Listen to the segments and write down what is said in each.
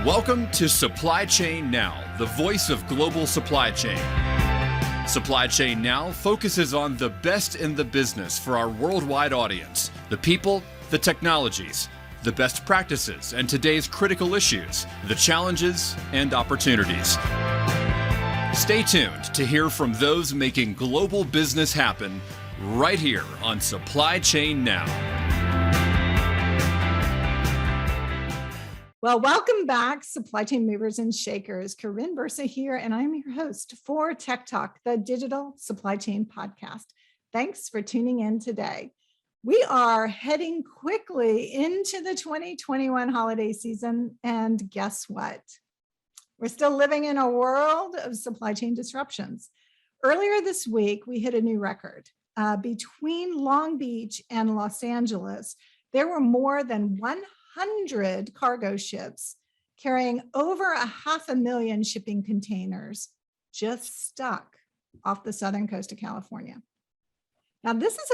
Welcome to Supply Chain Now, the voice of global supply chain. Supply Chain Now focuses on the best in the business for our worldwide audience, the people, the technologies, the best practices, and today's critical issues, the challenges and opportunities. Stay tuned to hear from those making global business happen right here on Supply Chain Now. Well, welcome back, Supply Chain Movers and Shakers. Corinne Bursa here, and I'm your host for TEKTOK, the Digital Supply Chain Podcast. Thanks for tuning in today. We are heading quickly into the 2021 holiday season, and guess what? We're still living in a world of supply chain disruptions. Earlier this week, we hit a new record. Between Long Beach and Los Angeles, there were more than 100 cargo ships carrying over 500,000 shipping containers just stuck off the southern coast of California. Now, this is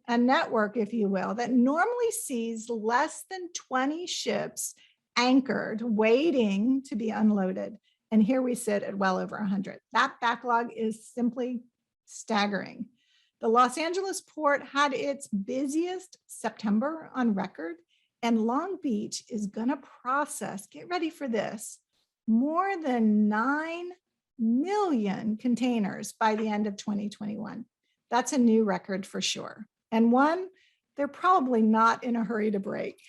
a network, if you will, that normally sees less than 20 ships anchored, waiting to be unloaded. And here we sit at well over 100. That backlog is simply staggering. The Los Angeles port had its busiest September on record, and Long Beach is going to process, get ready for this, more than 9 million containers by the end of 2021. That's a new record for sure. And one they're probably not in a hurry to break.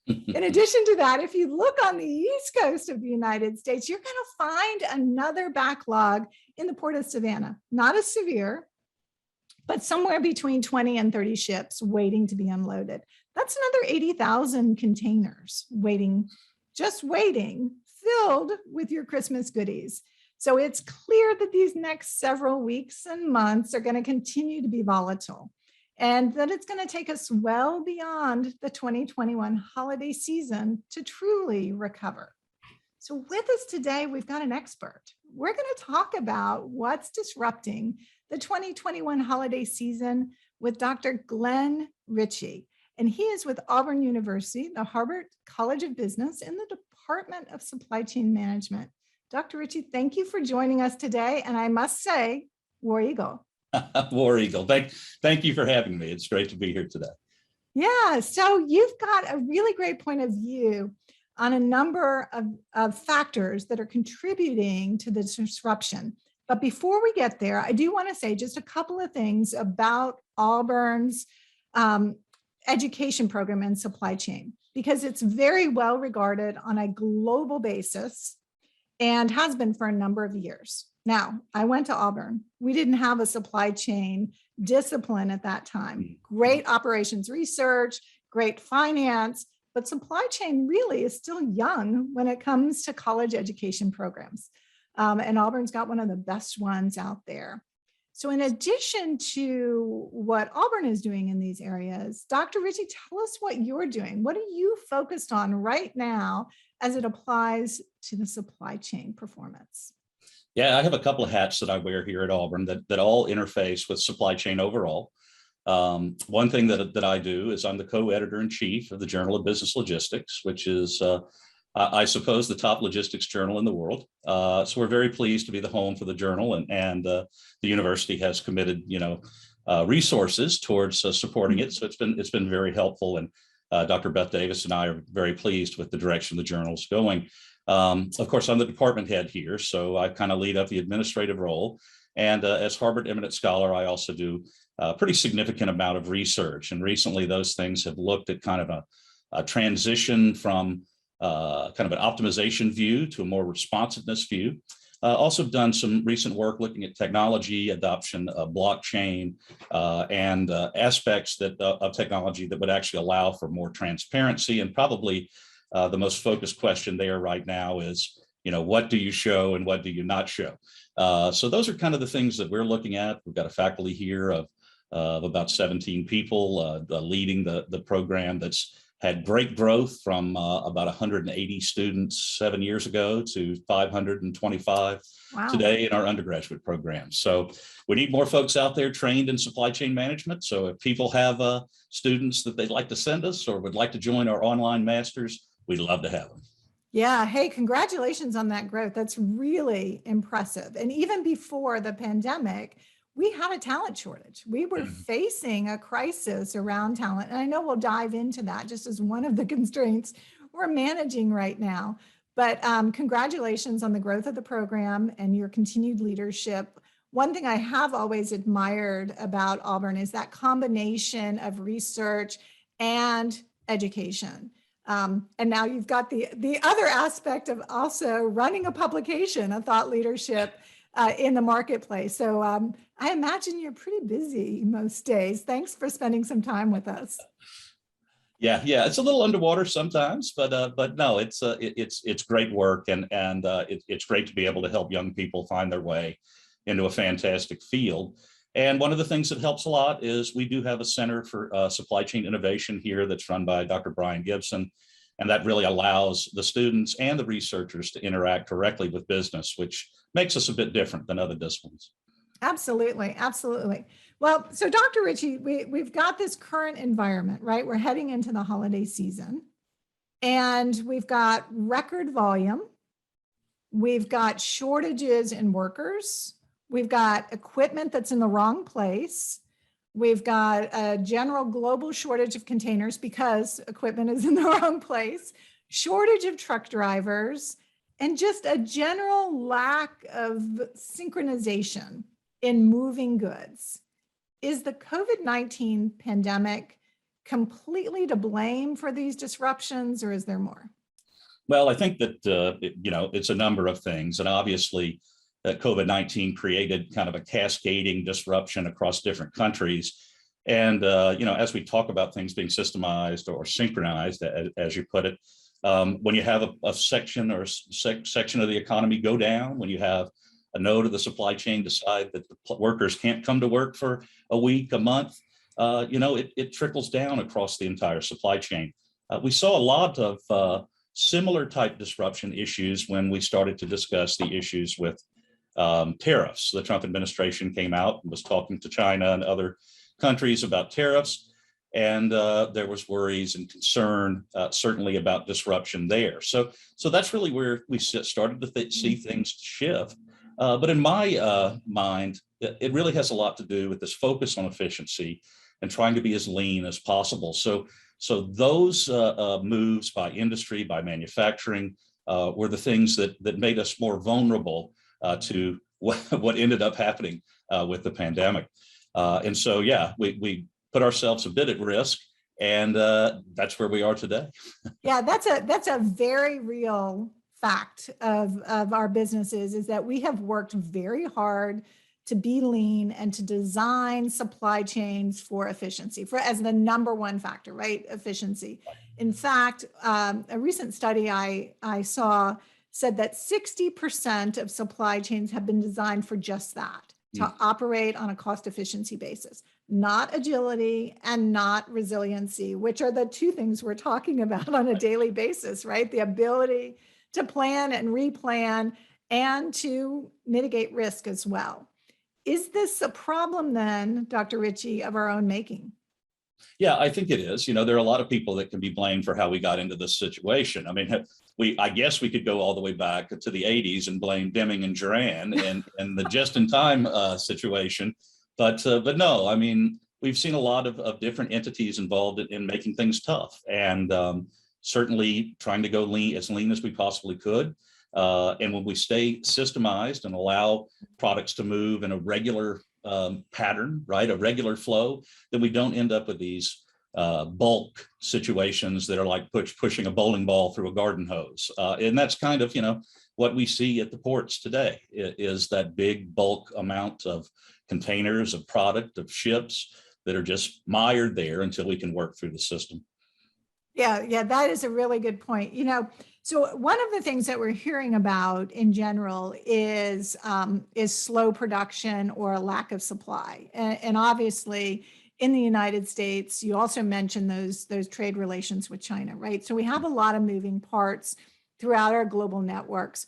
In addition to that, if you look on the East Coast of the United States, you're going to find another backlog in the Port of Savannah. Not as severe, but somewhere between 20 and 30 ships waiting to be unloaded. That's another 80,000 containers waiting, filled with your Christmas goodies. So it's clear that these next several weeks and months are going to continue to be volatile, and that it's going to take us well beyond the 2021 holiday season to truly recover. So with us today, we've got an expert. We're going to talk about what's disrupting the 2021 holiday season with Dr. Glenn Richey. And he is with Auburn University, the Harvard College of Business, in the Department of Supply Chain Management. Dr. Richey, thank you for joining us today. And I must say, War Eagle. War Eagle. Thank you for having me. It's great to be here today. Yeah, so you've got a really great point of view on a number of factors that are contributing to the disruption. But before we get there, I do want to say just a couple of things about Auburn's education program and supply chain, because it's very well regarded on a global basis and has been for a number of years. Now, I went to Auburn. We didn't have a supply chain discipline at that time. Great operations research, great finance, but supply chain really is still young when it comes to college education programs. And Auburn's got one of the best ones out there. So in addition to what Auburn is doing in these areas, Dr. Richey, tell us what you're doing. What are you focused on right now as it applies to the supply chain performance? Yeah, I have a couple of hats that I wear here at Auburn that all interface with supply chain overall. One thing that I do is I'm the co-editor-in-chief of the Journal of Business Logistics, which is, I suppose, the top logistics journal in the world. So we're very pleased to be the home for the journal, and the university has committed, resources towards supporting it. So it's been very helpful, and Dr. Beth Davis and I are very pleased with the direction the journal's going. Of course, I'm the department head here, so I kind of lead up the administrative role. And as Harvard Eminent Scholar, I also do a pretty significant amount of research. And recently, those things have looked at kind of a transition from kind of an optimization view to a more responsiveness view. Also done some recent work looking at technology adoption, blockchain, and aspects of technology that would actually allow for more transparency. And probably the most focused question there right now is, what do you show and what do you not show? So those are kind of the things that we're looking at. We've got a faculty here of about 17 people leading the program that's had great growth from about 180 students 7 years ago to 525 today in our undergraduate program. So we need more folks out there trained in supply chain management. So if people have students that they'd like to send us or would like to join our online masters, we'd love to have them. Yeah. Hey, congratulations on that growth. That's really impressive. And even before the pandemic, we had a talent shortage. We were Mhm. facing a crisis around talent. And I know we'll dive into that just as one of the constraints we're managing right now. But congratulations on the growth of the program and your continued leadership. One thing I have always admired about Auburn is that combination of research and education. And now you've got the other aspect of also running a publication, a thought leadership in the marketplace. So I imagine you're pretty busy most days. Thanks for spending some time with us. Yeah, it's a little underwater sometimes, but no, it's great work, and it's great to be able to help young people find their way into a fantastic field. And one of the things that helps a lot is we do have a Center for Supply Chain Innovation here that's run by Dr. Brian Gibson, and that really allows the students and the researchers to interact directly with business, which makes us a bit different than other disciplines. Absolutely, absolutely. Well, so Dr. Richey, we've got this current environment, right? We're heading into the holiday season and we've got record volume. We've got shortages in workers. We've got equipment that's in the wrong place. We've got a general global shortage of containers because equipment is in the wrong place, shortage of truck drivers, and just a general lack of synchronization in moving goods. Is the COVID-19 pandemic completely to blame for these disruptions, or is there more? Well, I think that it's a number of things, and obviously, COVID-19 created kind of a cascading disruption across different countries. And as we talk about things being systemized or synchronized, as you put it, when you have a section or section of the economy go down, when you have a node of the supply chain decide that the workers can't come to work for a week, a month, it trickles down across the entire supply chain. We saw a lot of similar type disruption issues when we started to discuss the issues with tariffs. The Trump administration came out and was talking to China and other countries about tariffs, and there was worries and concern, certainly about disruption there. So that's really where we started to see things shift. But in my mind, it really has a lot to do with this focus on efficiency and trying to be as lean as possible. So those moves by industry, by manufacturing, were the things that made us more vulnerable to what ended up happening with the pandemic. And so, yeah, we put ourselves a bit at risk, and that's where we are today. Yeah, that's a very real fact of our businesses, is that we have worked very hard to be lean and to design supply chains for efficiency, for as the number one factor, right? Efficiency. In fact, a recent study I saw said that 60% of supply chains have been designed for just that, to operate on a cost efficiency basis, not agility and not resiliency, which are the two things we're talking about on a daily basis, right? The ability to plan and replan and to mitigate risk as well. Is this a problem then, Dr. Richey, of our own making? Yeah, I think it is. There are a lot of people that can be blamed for how we got into this situation. I mean, I guess we could go all the way back to the 80s and blame Deming and Duran and the just-in-time situation. But no, I mean, we've seen a lot of different entities involved in making things tough, and certainly trying to go as lean as we possibly could. And when we stay systemized and allow products to move in a regular pattern, right, a regular flow, then we don't end up with these bulk situations that are like pushing a bowling ball through a garden hose. And that's kind of, what we see at the ports today is that big bulk amount of containers, of product, of ships that are just mired there until we can work through the system. Yeah, that is a really good point. So one of the things that we're hearing about in general is slow production or a lack of supply. And obviously in the United States, you also mentioned those trade relations with China, right? So we have a lot of moving parts throughout our global networks.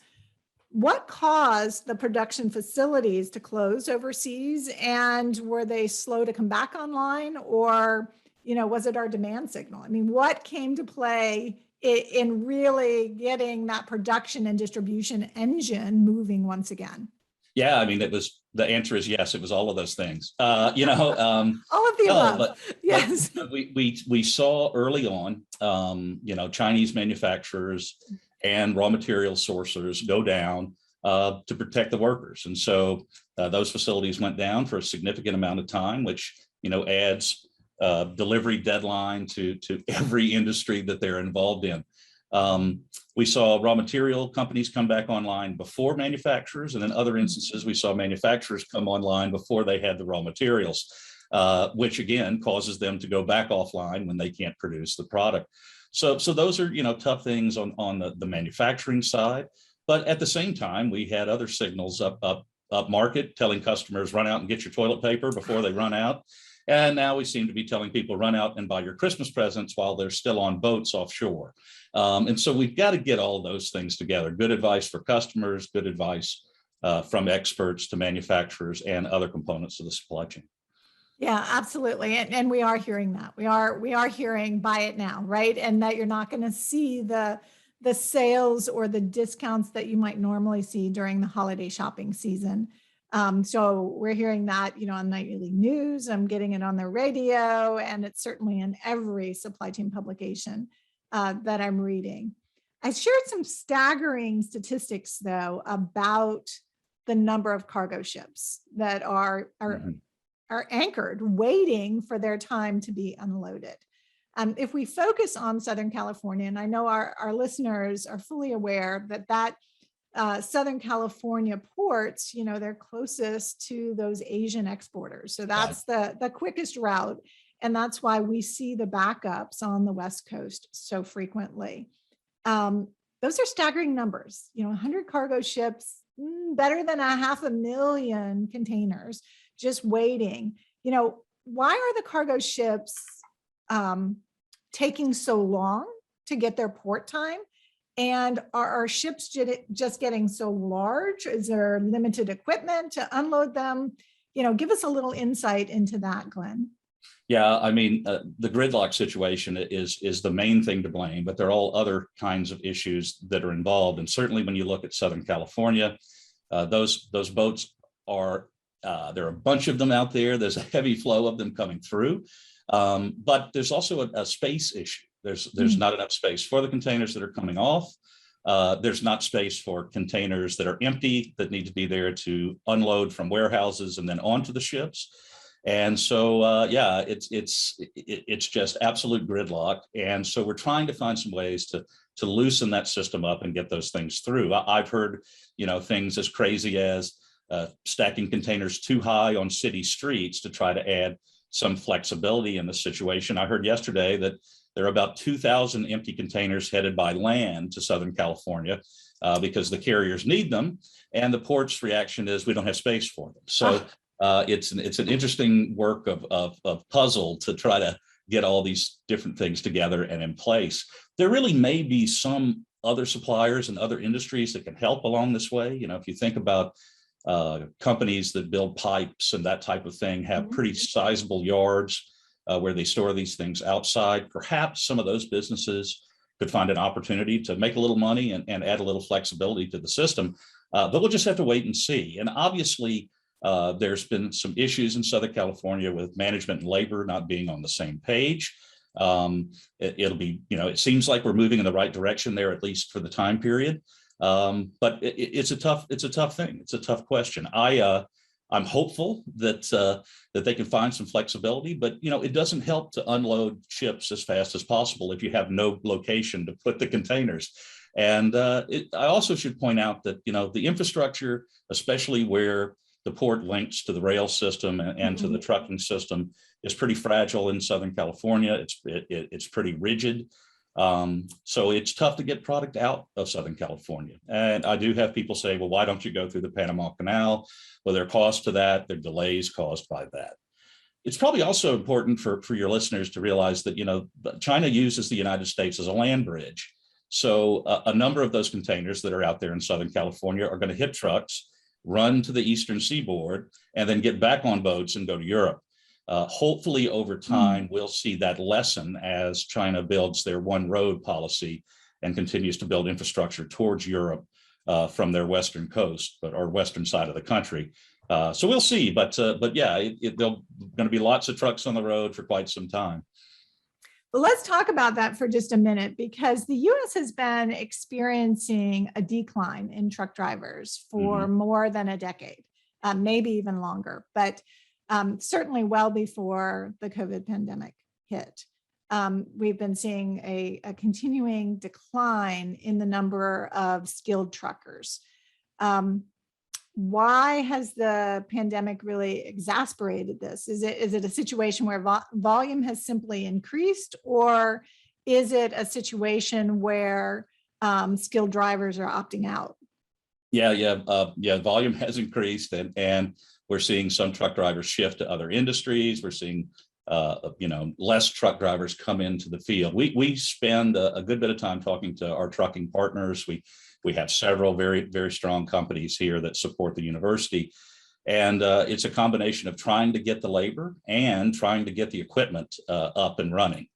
What caused the production facilities to close overseas, and were they slow to come back online, or was it our demand signal? I mean, what came to play in really getting that production and distribution engine moving once again? Yeah, I mean, the answer is yes. It was all of those things. All of the no, above. Yes. but we saw early on, Chinese manufacturers and raw material sourcers go down to protect the workers, and so those facilities went down for a significant amount of time, which adds delivery deadline to every industry that they're involved in. We saw raw material companies come back online before manufacturers, and in other instances, we saw manufacturers come online before they had the raw materials, which again causes them to go back offline when they can't produce the product. So those are tough things on the manufacturing side. But at the same time, we had other signals up market telling customers run out and get your toilet paper before they run out. And now we seem to be telling people run out and buy your Christmas presents while they're still on boats offshore. And so we've got to get all those things together. Good advice for customers, good advice from experts to manufacturers and other components of the supply chain. Yeah, absolutely. And we are hearing that. We are hearing buy it now, right? And that you're not going to see the sales or the discounts that you might normally see during the holiday shopping season. So we're hearing that, on nightly news. I'm getting it on the radio, and it's certainly in every supply chain publication that I'm reading. I shared some staggering statistics, though, about the number of cargo ships that are anchored, waiting for their time to be unloaded. If we focus on Southern California, and I know our listeners are fully aware that Southern California ports, they're closest to those Asian exporters. So that's the quickest route. And that's why we see the backups on the West Coast so frequently. Those are staggering numbers, 100 cargo ships, better than 500,000 containers just waiting. Why are the cargo ships taking so long to get their port time? And are ships just getting so large? Is there limited equipment to unload them? Give us a little insight into that, Glenn. Yeah, I mean, the gridlock situation is the main thing to blame, but there are all other kinds of issues that are involved. And certainly when you look at Southern California, those boats are, there are a bunch of them out there. There's a heavy flow of them coming through, but there's also a space issue. There's not enough space for the containers that are coming off. There's not space for containers that are empty that need to be there to unload from warehouses and then onto the ships. And so, it's just absolute gridlock. And so we're trying to find some ways to loosen that system up and get those things through. I've heard, things as crazy as stacking containers too high on city streets to try to add some flexibility in the situation. I heard yesterday that there are about 2,000 empty containers headed by land to Southern California because the carriers need them, and the port's reaction is we don't have space for them. So it's an interesting work of puzzle to try to get all these different things together and in place. There really may be some other suppliers and other industries that can help along this way. If you think about companies that build pipes and that type of thing have pretty sizable yards where they store these things outside. Perhaps some of those businesses could find an opportunity to make a little money and add a little flexibility to the system. But we'll just have to wait and see. And obviously, there's been some issues in Southern California with management and labor not being on the same page. It'll be, it seems like we're moving in the right direction there, at least for the time period. But it's a tough thing. It's a tough question. I'm hopeful that they can find some flexibility, but it doesn't help to unload ships as fast as possible if you have no location to put the containers. And I also should point out that the infrastructure, especially where the port links to the rail system and to the trucking system, is pretty fragile in Southern California. It's pretty rigid. So it's tough to get product out of Southern California. And I do have people say, well, why don't you go through the Panama Canal? Well, there are costs to that. There are delays caused by that. It's probably also important for your listeners to realize that, China uses the United States as a land bridge. So a number of those containers that are out there in Southern California are going to hit trucks, run to the eastern seaboard, and then get back on boats and go to Europe. Hopefully over time, we'll see that lessen as China builds their one road policy and continues to build infrastructure towards Europe from their western coast, or western side of the country. So we'll see, but yeah, there'll going to be lots of trucks on the road for quite some time. Well, let's talk about that for just a minute, because the U.S. has been experiencing a decline in truck drivers for more than a decade, maybe even longer, but certainly well before the COVID pandemic hit. We've been seeing a continuing decline in the number of skilled truckers. Why has the pandemic really exacerbated this? Is it a situation where volume has simply increased, or is it a situation where skilled drivers are opting out? Yeah. Volume has increased, and we're seeing some truck drivers shift to other industries. We're seeing less truck drivers come into the field. We spend a good bit of time talking to our trucking partners. We have several very, very strong companies here that support the university. And it's a combination of trying to get the labor and trying to get the equipment up and running.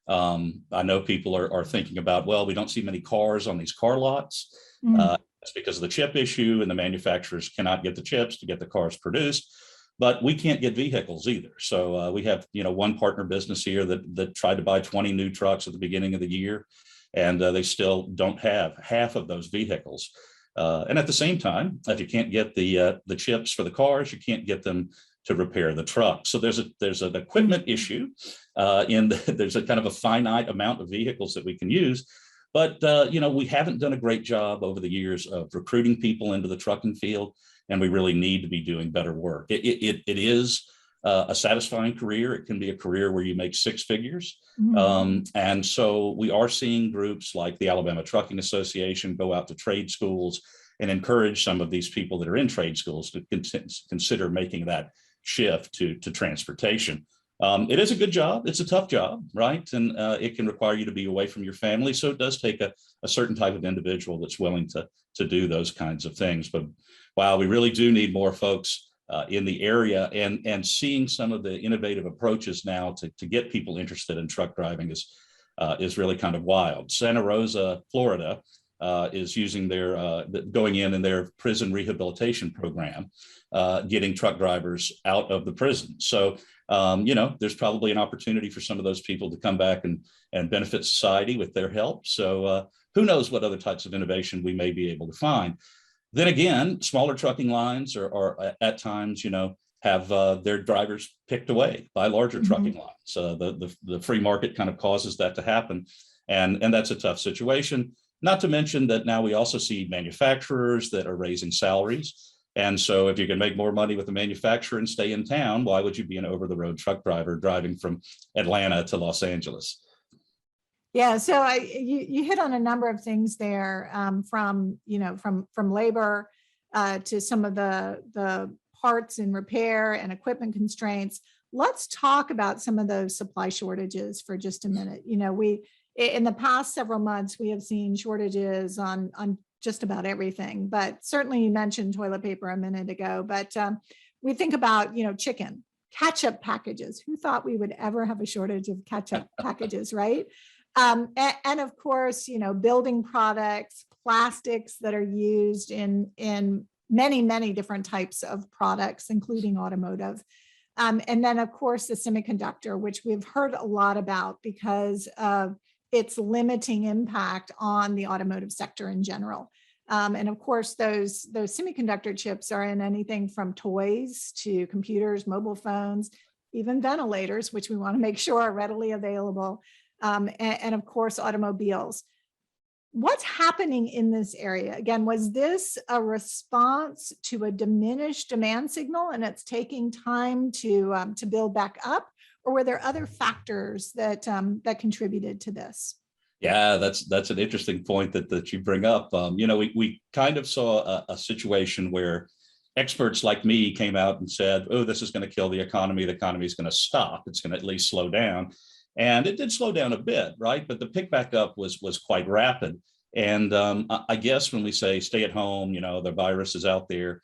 I know people are thinking about, well, we don't see many cars on these car lots. That's because of the chip issue, and the manufacturers cannot get the chips to get the cars produced. But we can't get vehicles either. So we have, one partner business here that tried to buy 20 new trucks at the beginning of the year, and they still don't have half of those vehicles. And at the same time, if you can't get the chips for the cars, you can't get them to repair the truck. So there's an equipment issue. There's a kind of a finite amount of vehicles that we can use. But we haven't done a great job over the years of recruiting people into the trucking field, and we really need to be doing better work. It is a satisfying career. It can be a career where you make six figures. And so we are seeing groups like the Alabama Trucking Association go out to trade schools and encourage some of these people that are in trade schools to consider making that shift to transportation. It is a good job. It's a tough job, right? And it can require you to be away from your family. So it does take a certain type of individual that's willing to do those kinds of things. But wow, we really do need more folks in the area, and seeing some of the innovative approaches now to get people interested in truck driving is really kind of wild. Santa Rosa, Florida, is using going in their prison rehabilitation program, getting truck drivers out of the prison. So, there's probably an opportunity for some of those people to come back and benefit society with their help. So who knows what other types of innovation we may be able to find. Then again, smaller trucking lines are at times, have their drivers picked away by larger trucking lines. The free market kind of causes that to happen. And that's a tough situation. Not to mention that now we also see manufacturers that are raising salaries. And so if you can make more money with the manufacturer and stay in town, why would you be an over-the-road truck driver driving from Atlanta to Los Angeles? Yeah, so you hit on a number of things there, from labor to some of the parts and repair and equipment constraints. Let's talk about some of those supply shortages for just a minute. In the past several months, we have seen shortages on just about everything, but certainly you mentioned toilet paper a minute ago, but we think about, chicken, ketchup packages. Who thought we would ever have a shortage of ketchup packages, right? And of course, building products, plastics that are used in many, many different types of products, including automotive. And then, of course, the semiconductor, which we've heard a lot about because of its limiting impact on the automotive sector in general. And of course, those semiconductor chips are in anything from toys to computers, mobile phones, even ventilators, which we want to make sure are readily available. And of course, automobiles. What's happening in this area? Again, was this a response to a diminished demand signal and it's taking time to build back up? Or were there other factors that contributed to this? Yeah, that's an interesting point that you bring up. We kind of saw a situation where experts like me came out and said, oh, this is going to kill the economy. The economy is going to stop. It's going to at least slow down. And it did slow down a bit, right? But the pick back up was quite rapid. And I guess when we say stay at home, the virus is out there,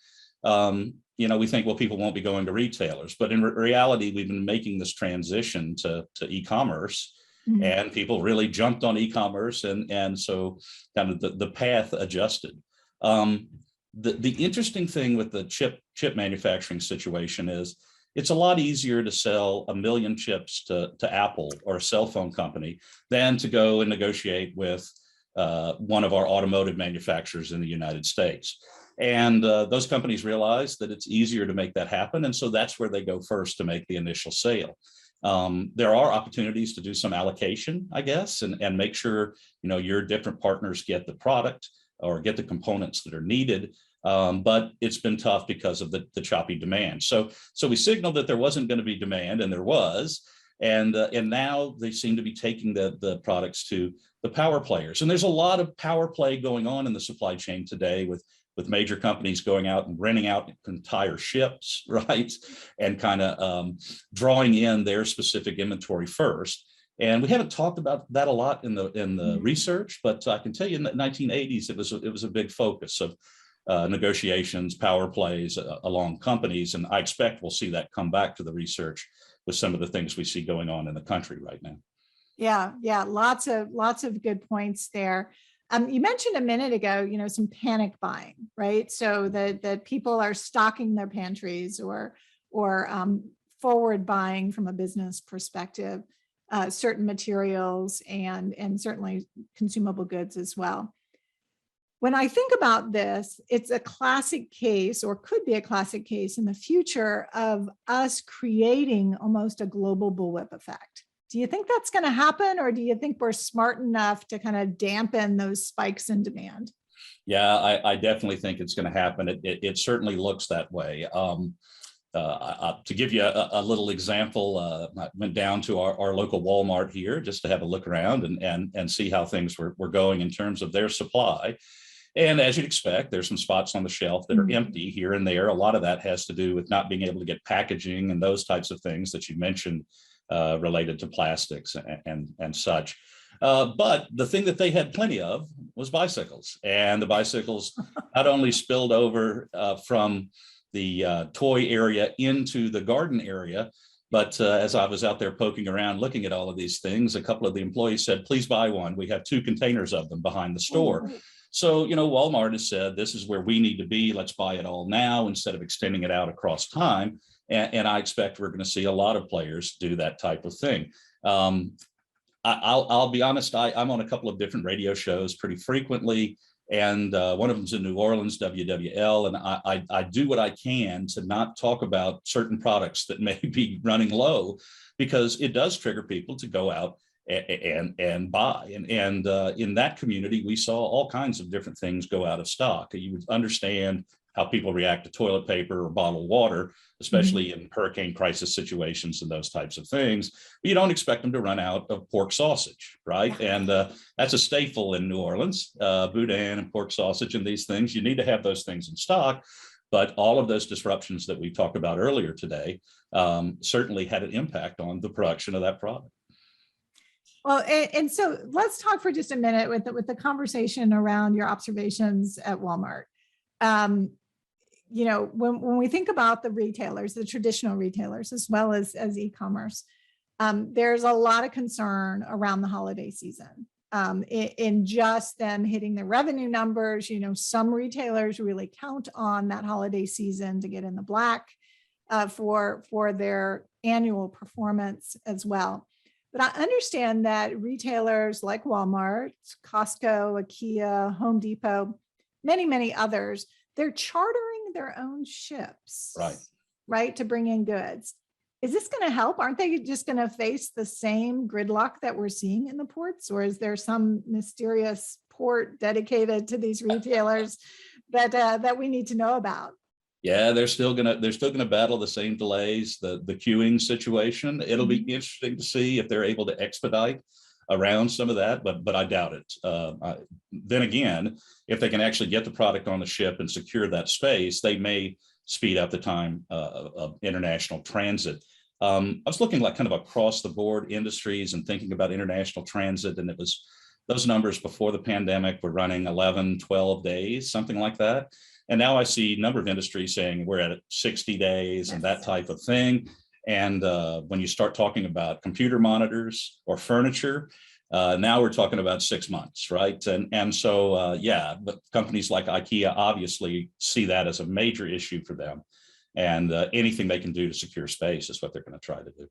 we think, well, people won't be going to retailers, but in reality, we've been making this transition to e-commerce, and people really jumped on e-commerce, and so kind of the path adjusted. The interesting thing with the chip manufacturing situation is it's a lot easier to sell 1 million chips to Apple or a cell phone company than to go and negotiate with one of our automotive manufacturers in the United States. And those companies realize that it's easier to make that happen. And so that's where they go first to make the initial sale. There are opportunities to do some allocation, I guess, and make sure, your different partners get the product or get the components that are needed. But it's been tough because of the choppy demand. So we signaled that there wasn't going to be demand, and there was. And now they seem to be taking the products to the power players. And there's a lot of power play going on in the supply chain today with major companies going out and renting out entire ships, right? And kind of drawing in their specific inventory first. And we haven't talked about that a lot in the research, but I can tell you in the 1980s, it was a big focus of negotiations, power plays along companies. And I expect we'll see that come back to the research with some of the things we see going on in the country right now. Yeah, lots of good points there. You mentioned a minute ago, some panic buying, right? So that people are stocking their pantries or forward buying from a business perspective, certain materials and certainly consumable goods as well. When I think about this, it's a classic case, or could be a classic case in the future, of us creating almost a global bullwhip effect. Do you think that's going to happen, or do you think we're smart enough to kind of dampen those spikes in demand? Yeah, I definitely think it's going to happen. It certainly looks that way. To give you a little example, I went down to our local Walmart here just to have a look around and see how things were going in terms of their supply. And as you'd expect, there's some spots on the shelf that are empty here and there. A lot of that has to do with not being able to get packaging and those types of things that you mentioned related to plastics and such. But the thing that they had plenty of was bicycles. And the bicycles not only spilled over from the toy area into the garden area, but as I was out there poking around looking at all of these things, a couple of the employees said, "Please buy one. We have 2 containers of them behind the store." So, Walmart has said, this is where we need to be. Let's buy it all now instead of extending it out across time. And I expect we're going to see a lot of players do that type of thing. I'll be honest, I'm on a couple of different radio shows pretty frequently. And one of them's in New Orleans, WWL. And I do what I can to not talk about certain products that may be running low, because it does trigger people to go out and buy. And in that community, we saw all kinds of different things go out of stock. You would understand how people react to toilet paper or bottled water, especially in hurricane crisis situations and those types of things. But you don't expect them to run out of pork sausage, right? And that's a staple in New Orleans, boudin and pork sausage and these things. You need to have those things in stock. But all of those disruptions that we talked about earlier today certainly had an impact on the production of that product. Well, and so let's talk for just a minute with the conversation around your observations at Walmart. When we think about the retailers, the traditional retailers, as well as e-commerce, there's a lot of concern around the holiday season in just them hitting their revenue numbers. Some retailers really count on that holiday season to get in the black for their annual performance as well. But I understand that retailers like Walmart, Costco, IKEA, Home Depot, many, many others, they're chartering their own ships, right, to bring in goods. Is this going to help? Aren't they just going to face the same gridlock that we're seeing in the ports? Or is there some mysterious port dedicated to these retailers that we need to know about? Yeah, they're still gonna battle the same delays, the queuing situation. It'll be interesting to see if they're able to expedite around some of that, but I doubt it. Then again, if they can actually get the product on the ship and secure that space, they may speed up the time of international transit. I was looking like kind of across the board industries and thinking about international transit, and it was those numbers before the pandemic were running 11, 12 days, something like that. And now I see a number of industries saying we're at 60 days and that type of thing. And when you start talking about computer monitors or furniture, now we're talking about 6 months, right? And so, yeah, but companies like IKEA obviously see that as a major issue for them. And anything they can do to secure space is what they're going to try to do.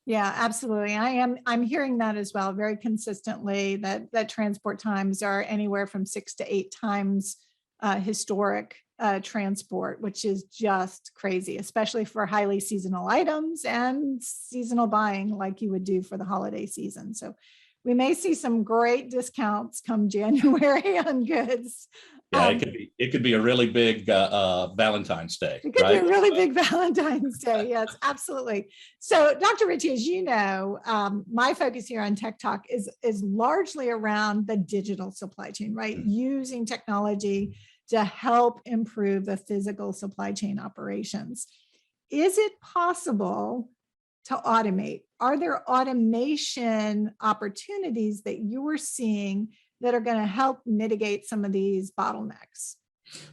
Yeah, absolutely. I'm hearing that as well, very consistently, that transport times are anywhere from 6 to 8 times historic transport, which is just crazy, especially for highly seasonal items and seasonal buying like you would do for the holiday season. So we may see some great discounts come January on goods. Yeah, it could be a really big Valentine's Day. It could right? be a really big Valentine's Day. Yes, absolutely. So, Dr. Richey, as you know, my focus here on Tech Talk is largely around the digital supply chain, right? Using technology to help improve the physical supply chain operations. Is it possible to automate? Are there automation opportunities that you are seeing that are going to help mitigate some of these bottlenecks?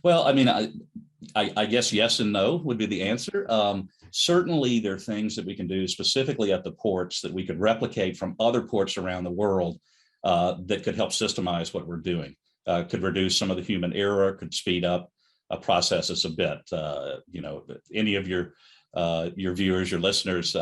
Well, I mean, I guess yes and no would be the answer. Certainly, there are things that we can do specifically at the ports that we could replicate from other ports around the world that could help systemize what we're doing. Could reduce some of the human error, could speed up processes a bit. Any of your viewers, your listeners,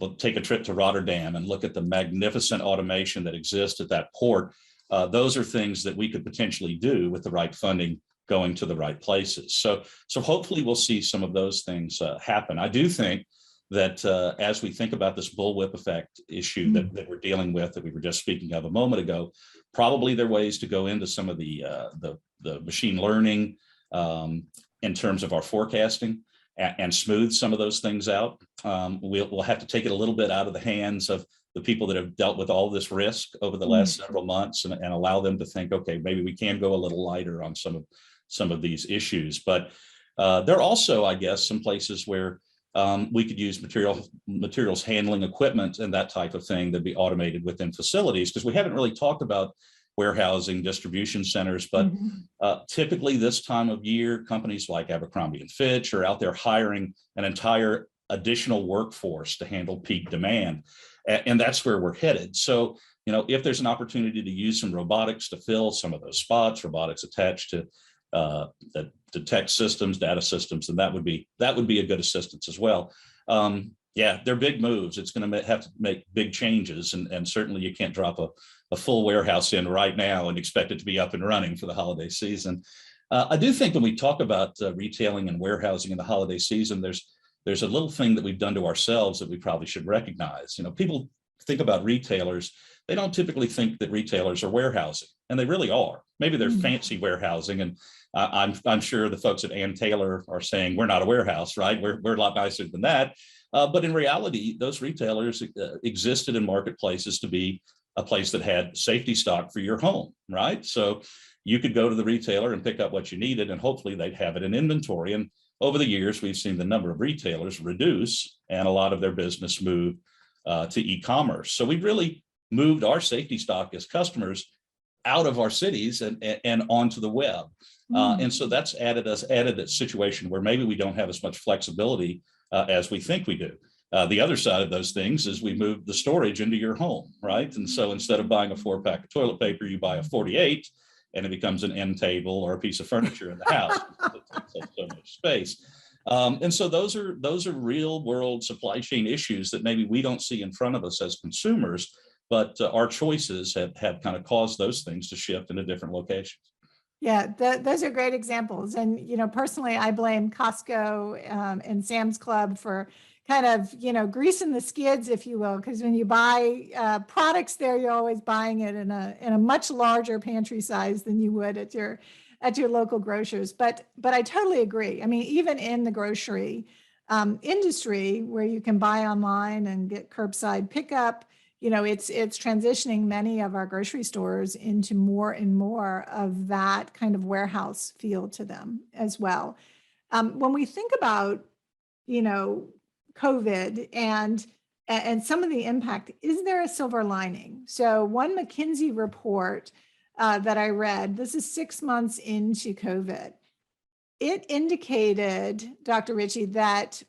will take a trip to Rotterdam and look at the magnificent automation that exists at that port. Those are things that we could potentially do with the right funding going to the right places. So hopefully we'll see some of those things happen. I do think that as we think about this bullwhip effect issue that we're dealing with, that we were just speaking of a moment ago, probably there are ways to go into some of the machine learning in terms of our forecasting and smooth some of those things out. We'll have to take it a little bit out of the hands of the people that have dealt with all this risk over the last several months and allow them to think, okay, maybe we can go a little lighter on some of these issues. But there are also, I guess, some places where we could use materials handling equipment and that type of thing that'd be automated within facilities, because we haven't really talked about warehousing, distribution centers, but typically this time of year, companies like Abercrombie and Fitch are out there hiring an entire additional workforce to handle peak demand. And that's where we're headed. So, if there's an opportunity to use some robotics to fill some of those spots, robotics attached to detect systems, data systems, and that would be a good assistance as well. Yeah, they're big moves. It's going to have to make big changes, and certainly you can't drop a full warehouse in right now and expect it to be up and running for the holiday season. I do think when we talk about retailing and warehousing in the holiday season, there's a little thing that we've done to ourselves that we probably should recognize. People think about retailers. They don't typically think that retailers are warehousing, and they really are. Maybe they're fancy warehousing, and I'm sure the folks at Ann Taylor are saying we're not a warehouse, right? We're a lot nicer than that. But in reality, those retailers existed in marketplaces to be a place that had safety stock for your home, right? So you could go to the retailer and pick up what you needed, and hopefully they'd have it in inventory. And over the years, we've seen the number of retailers reduce and a lot of their business move to e-commerce. So we've really moved our safety stock as customers out of our cities and onto the web. And so that's added a situation where maybe we don't have as much flexibility as we think we do. The other side of those things is we moved the storage into your home, right? And so instead of buying a 4-pack of toilet paper, you buy a 48, and it becomes an end table or a piece of furniture in the house. It takes up so much space. And so those are real world supply chain issues that maybe we don't see in front of us as consumers, but our choices have kind of caused those things to shift into different locations. Yeah, those are great examples. And, personally, I blame Costco and Sam's Club for kind of, greasing the skids, if you will, because when you buy products there, you're always buying it in a much larger pantry size than you would at your local grocers. But I totally agree. I mean, even in the grocery industry where you can buy online and get curbside pickup, it's transitioning many of our grocery stores into more and more of that kind of warehouse feel to them as well. When we think about, COVID and some of the impact, is there a silver lining? So one McKinsey report that I read, this is 6 months into COVID, it indicated, Dr. Richey, that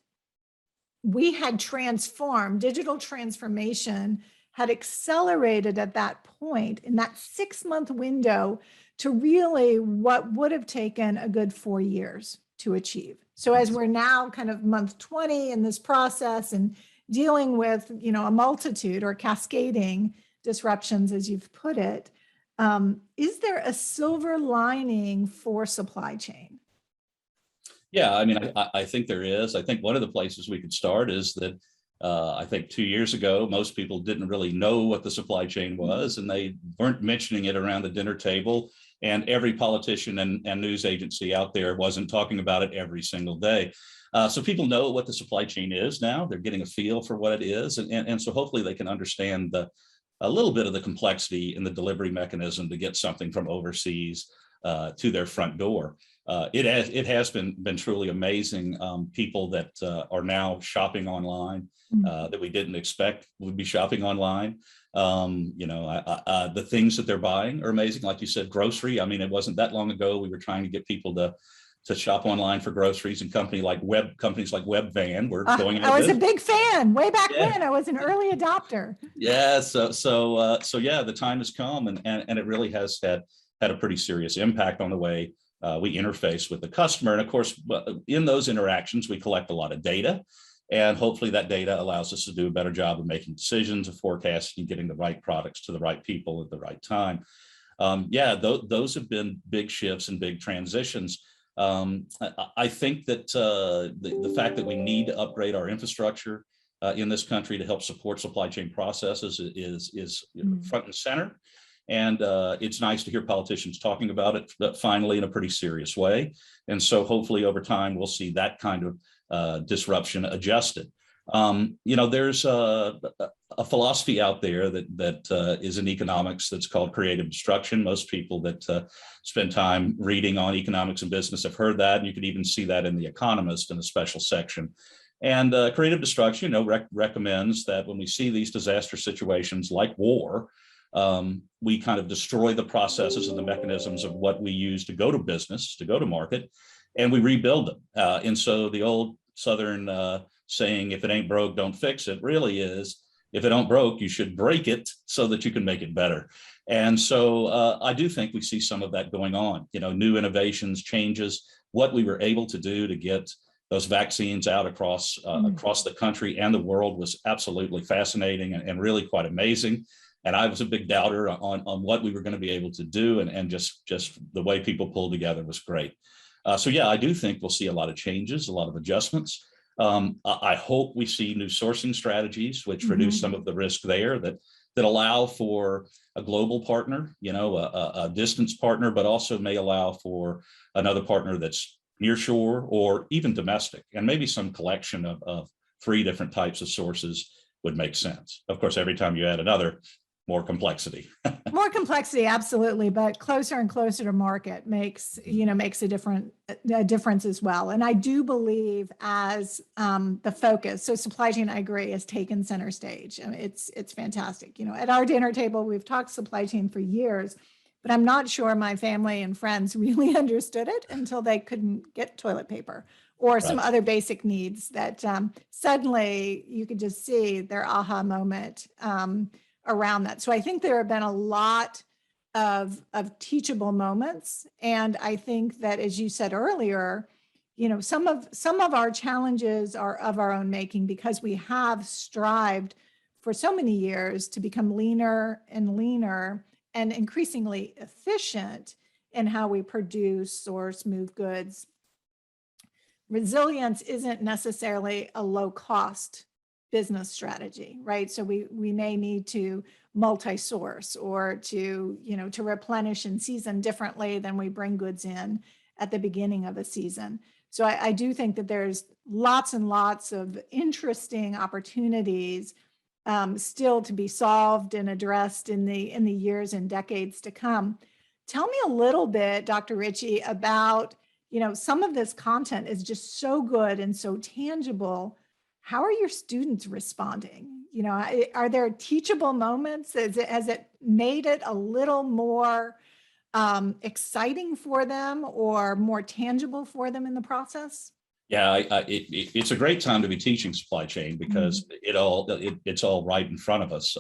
we had transformed, digital transformation had accelerated at that point in that 6-month window to really what would have taken a good 4 years to achieve. So as we're now kind of month 20 in this process and dealing with, a multitude or cascading disruptions, as you've put it, is there a silver lining for supply chain? Yeah, I mean, I think there is. I think one of the places we could start is that I think 2 years ago, most people didn't really know what the supply chain was, and they weren't mentioning it around the dinner table. And every politician and news agency out there wasn't talking about it every single day. So people know what the supply chain is now. They're getting a feel for what it is. And so hopefully they can understand a little bit of the complexity in the delivery mechanism to get something from overseas to their front door. It has been truly amazing. People that are now shopping online that we didn't expect would be shopping online. The things that they're buying are amazing. Like you said, grocery. I mean, it wasn't that long ago we were trying to get people to shop online for groceries, and companies like Webvan were going. I was a big fan way back when. I was an early adopter. Yeah. So yeah, the time has come, and it really has had a pretty serious impact on the way we interface with the customer. And of course, in those interactions, we collect a lot of data, and hopefully that data allows us to do a better job of making decisions, of forecasting, and getting the right products to the right people at the right time. Those have been big shifts and big transitions. I think that the fact that we need to upgrade our infrastructure in this country to help support supply chain processes is front and center. And it's nice to hear politicians talking about it finally in a pretty serious way. And so hopefully over time, we'll see that kind of disruption adjusted. There's a philosophy out there that is in economics that's called creative destruction. Most people that spend time reading on economics and business have heard that. And you can even see that in The Economist in a special section. And creative destruction, recommends that when we see these disaster situations like war, we kind of destroy the processes and the mechanisms of what we use to go to business, to go to market, and we rebuild them. And so the old Southern saying, if it ain't broke, don't fix it, really is, if it don't broke, you should break it so that you can make it better. And so I do think we see some of that going on, new innovations, changes, what we were able to do to get those vaccines out across the country and the world was absolutely fascinating and really quite amazing. And I was a big doubter on what we were going to be able to do, and just the way people pulled together was great. So yeah, I do think we'll see a lot of changes, a lot of adjustments. I hope we see new sourcing strategies, which reduce some of the risk there, that allow for a global partner, a distance partner, but also may allow for another partner that's near shore or even domestic, and maybe some collection of 3 different types of sources would make sense. Of course, every time you add another, more complexity. More complexity, absolutely, but closer and closer to market makes a difference as well. And I do believe as the focus, so supply chain, I agree, has taken center stage. I mean, it's fantastic. At our dinner table, we've talked supply chain for years, but I'm not sure my family and friends really understood it until they couldn't get toilet paper or some other basic needs that suddenly you could just see their aha moment around that. So I think there have been a lot of teachable moments. And I think that, as you said earlier, some of our challenges are of our own making, because we have strived for so many years to become leaner and leaner and increasingly efficient in how we produce, source, move goods. Resilience isn't necessarily a low cost business strategy, right? So we may need to multi-source or to replenish and season differently than we bring goods in at the beginning of a season. So I do think that there's lots and lots of interesting opportunities still to be solved and addressed in the years and decades to come. Tell me a little bit, Dr. Richey, about, some of this content is just so good and so tangible. How are your students responding? Are there teachable moments? Has it made it a little more exciting for them or more tangible for them in the process? Yeah, it's a great time to be teaching supply chain because it's all right in front of us.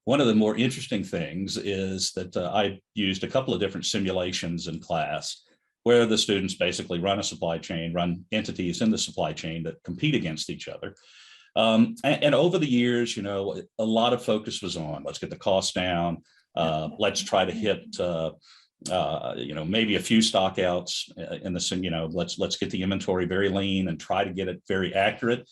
One of the more interesting things is that I used a couple of different simulations in class where the students basically run a supply chain, run entities in the supply chain that compete against each other. And over the years, a lot of focus was on let's get the cost down. Let's try to hit maybe a few stock outs in the let's get the inventory very lean and try to get it very accurate.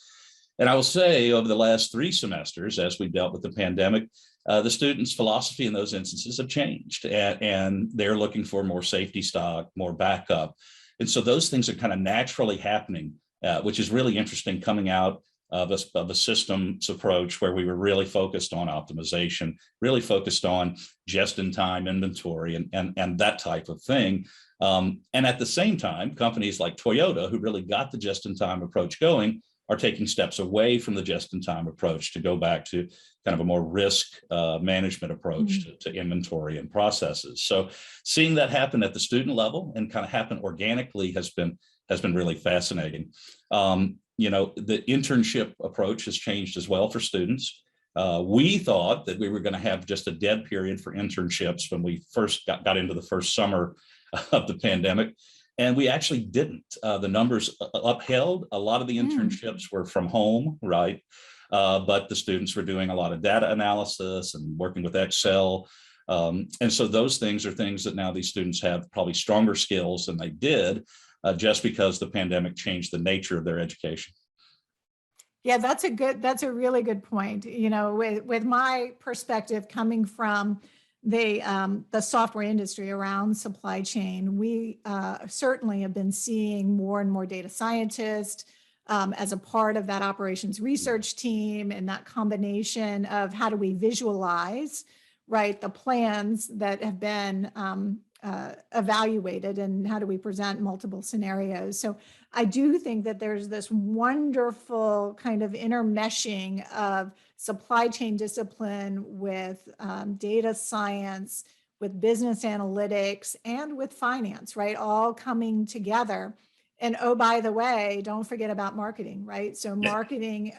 And I will say over the last 3 semesters, as we dealt with the pandemic, the students' philosophy in those instances have changed, and they're looking for more safety stock, more backup. And so those things are kind of naturally happening, which is really interesting coming out of a systems approach where we were really focused on optimization, really focused on just-in-time inventory and that type of thing. And at the same time, companies like Toyota, who really got the just-in-time approach going, are taking steps away from the just-in-time approach to go back to kind of a more risk management approach to inventory and processes. So seeing that happen at the student level and kind of happen organically has been really fascinating. The internship approach has changed as well for students. We thought that we were going to have just a dead period for internships when we first got into the first summer of the pandemic. And we actually didn't. The numbers upheld. A lot of the internships were from home, right? But the students were doing a lot of data analysis and working with Excel. And so those things are things that now these students have probably stronger skills than they did just because the pandemic changed the nature of their education. Yeah, that's a really good point. With my perspective coming from the software industry around supply chain, we certainly have been seeing more and more data scientists as a part of that operations research team, and that combination of how do we visualize, right, the plans that have been evaluated, and how do we present multiple scenarios. So I do think that there's this wonderful kind of intermeshing of supply chain discipline with data science, with business analytics, and with finance, right? All coming together. And oh, by the way, don't forget about marketing, right? So marketing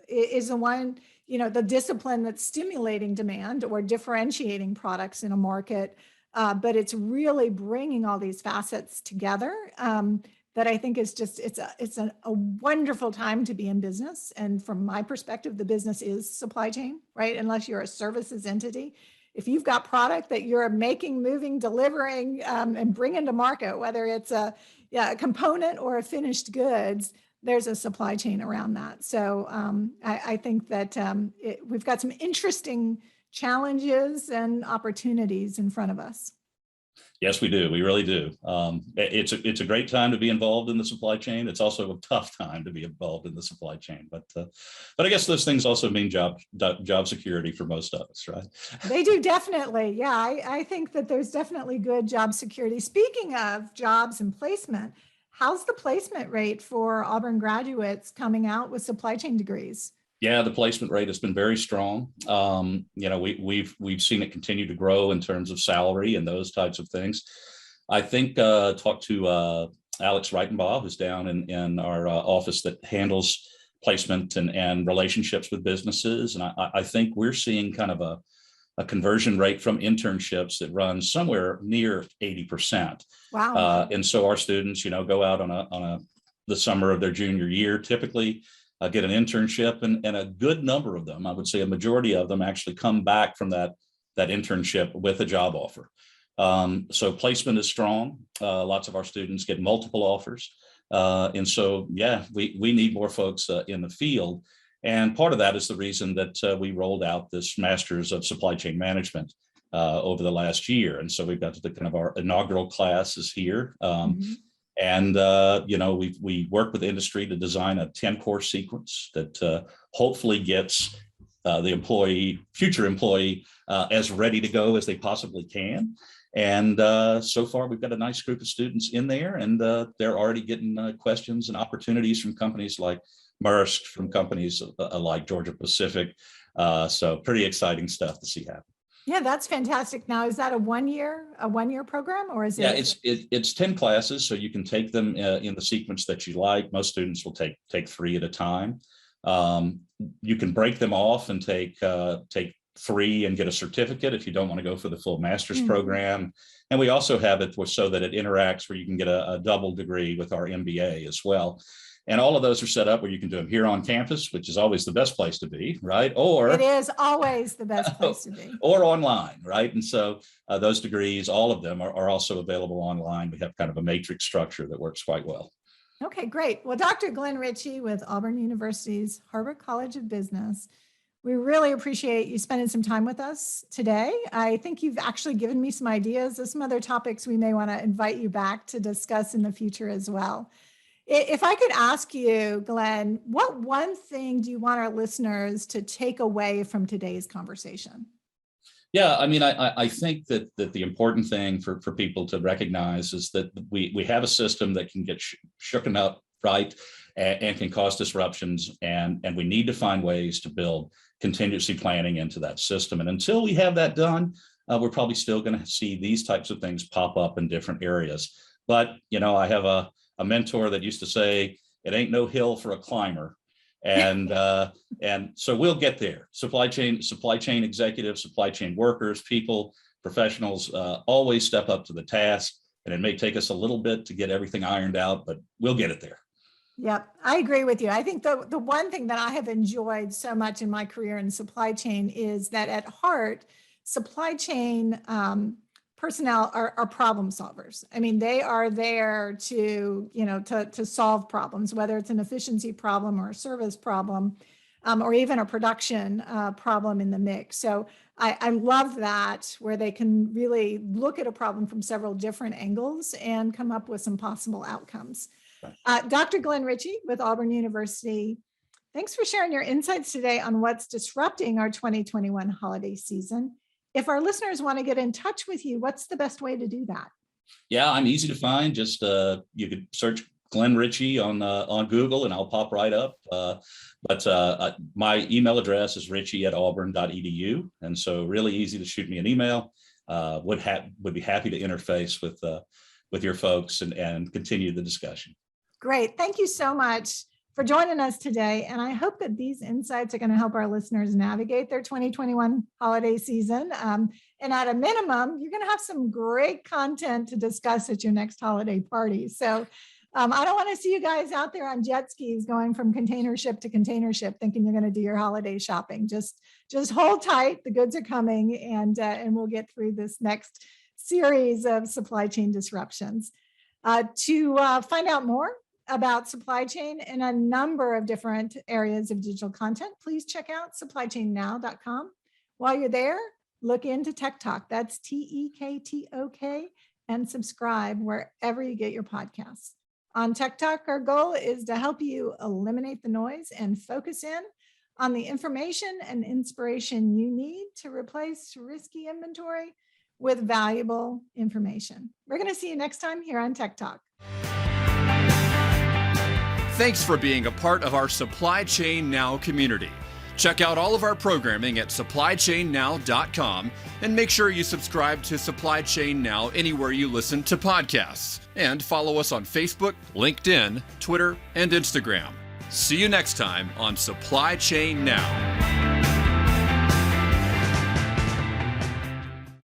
is the one, the discipline that's stimulating demand or differentiating products in a market. But it's really bringing all these facets together that I think is just, it's a wonderful time to be in business. And from my perspective, the business is supply chain, right? Unless you're a services entity. If you've got product that you're making, moving, delivering, and bringing to market, whether it's a component or a finished goods, there's a supply chain around that. So I think that we've got some interesting challenges and opportunities in front of us. Yes, we do. We really do. It's a great time to be involved in the supply chain. It's also a tough time to be involved in the supply chain. But I guess those things also mean job security for most of us, right? They do, definitely. Yeah, I think that there's definitely good job security. Speaking of jobs and placement, how's the placement rate for Auburn graduates coming out with supply chain degrees? Yeah, the placement rate has been very strong. We've seen it continue to grow in terms of salary and those types of things. I think talked to Alex Reitenbaugh, who's down in our office that handles placement and relationships with businesses, and I think we're seeing kind of a conversion rate from internships that runs somewhere near 80%. Wow! And so our students, go out on the summer of their junior year, typically. Get an internship, and a good number of them, I would say a majority of them, actually come back from that internship with a job offer. So placement is strong. Lots of our students get multiple offers. And so, yeah, we need more folks in the field. And part of that is the reason that we rolled out this Masters of Supply Chain Management over the last year. And so we've got the kind of our inaugural classes here. And, we work with industry to design a 10-course sequence that hopefully gets the future employee, as ready to go as they possibly can. And so far, we've got a nice group of students in there, and they're already getting questions and opportunities from companies like Maersk, from companies like Georgia Pacific. So pretty exciting stuff to see happen. Yeah, that's fantastic. Now, is that a one year program, or is Yeah, it? it's 10 classes, so you can take them in the sequence that you like. Most students will take 3 at a time. Um, you can break them off and take 3 and get a certificate if you don't want to go for the full master's program. And we also have it so that it interacts where you can get a double degree with our MBA as well. And all of those are set up where you can do them here on campus, which is always the best place to be, right? It is always the best place to be. Or online, right? And so those degrees, all of them are also available online. We have kind of a matrix structure that works quite well. Okay, great. Well, Dr. Glenn Richey with Auburn University's Harvard College of Business, we really appreciate you spending some time with us today. I think you've actually given me some ideas of some other topics we may want to invite you back to discuss in the future as well. If I could ask you, Glenn, what one thing do you want our listeners to take away from today's conversation? Yeah, I mean, I think that the important thing for people to recognize is that we have a system that can get shooken up, right, and can cause disruptions, and we need to find ways to build contingency planning into that system. And until we have that done, we're probably still going to see these types of things pop up in different areas. But I have a mentor that used to say, "It ain't no hill for a climber." And so we'll get there. Supply chain executives, supply chain workers, people, professionals always step up to the task. And it may take us a little bit to get everything ironed out, but we'll get it there. Yep, I agree with you. I think the one thing that I have enjoyed so much in my career in supply chain is that at heart, supply chain personnel are problem solvers. I mean, they are there to solve problems, whether it's an efficiency problem or a service problem, or even a production problem in the mix. So I love that, where they can really look at a problem from several different angles and come up with some possible outcomes. Dr. Glenn Richey with Auburn University, thanks for sharing your insights today on what's disrupting our 2021 holiday season. If our listeners want to get in touch with you, what's the best way to do that? Yeah, I'm easy to find. Just you could search Glenn Richey on Google and I'll pop right up. But my email address is richey@auburn.edu. And so really easy to shoot me an email. Would be happy to interface with your folks and continue the discussion. Great. Thank you so much for joining us today. And I hope that these insights are going to help our listeners navigate their 2021 holiday season. And at a minimum, you're going to have some great content to discuss at your next holiday party. So I don't want to see you guys out there on jet skis going from container ship to container ship thinking you're going to do your holiday shopping. Just hold tight. The goods are coming, and we'll get through this next series of supply chain disruptions. To find out more about supply chain in a number of different areas of digital content, please check out supplychainnow.com. While you're there, look into TEKTOK. That's TEKTOK, and subscribe wherever you get your podcasts. On TEKTOK, our goal is to help you eliminate the noise and focus in on the information and inspiration you need to replace risky inventory with valuable information. We're going to see you next time here on TEKTOK. Thanks for being a part of our Supply Chain Now community. Check out all of our programming at supplychainnow.com and make sure you subscribe to Supply Chain Now anywhere you listen to podcasts. And follow us on Facebook, LinkedIn, Twitter, and Instagram. See you next time on Supply Chain Now.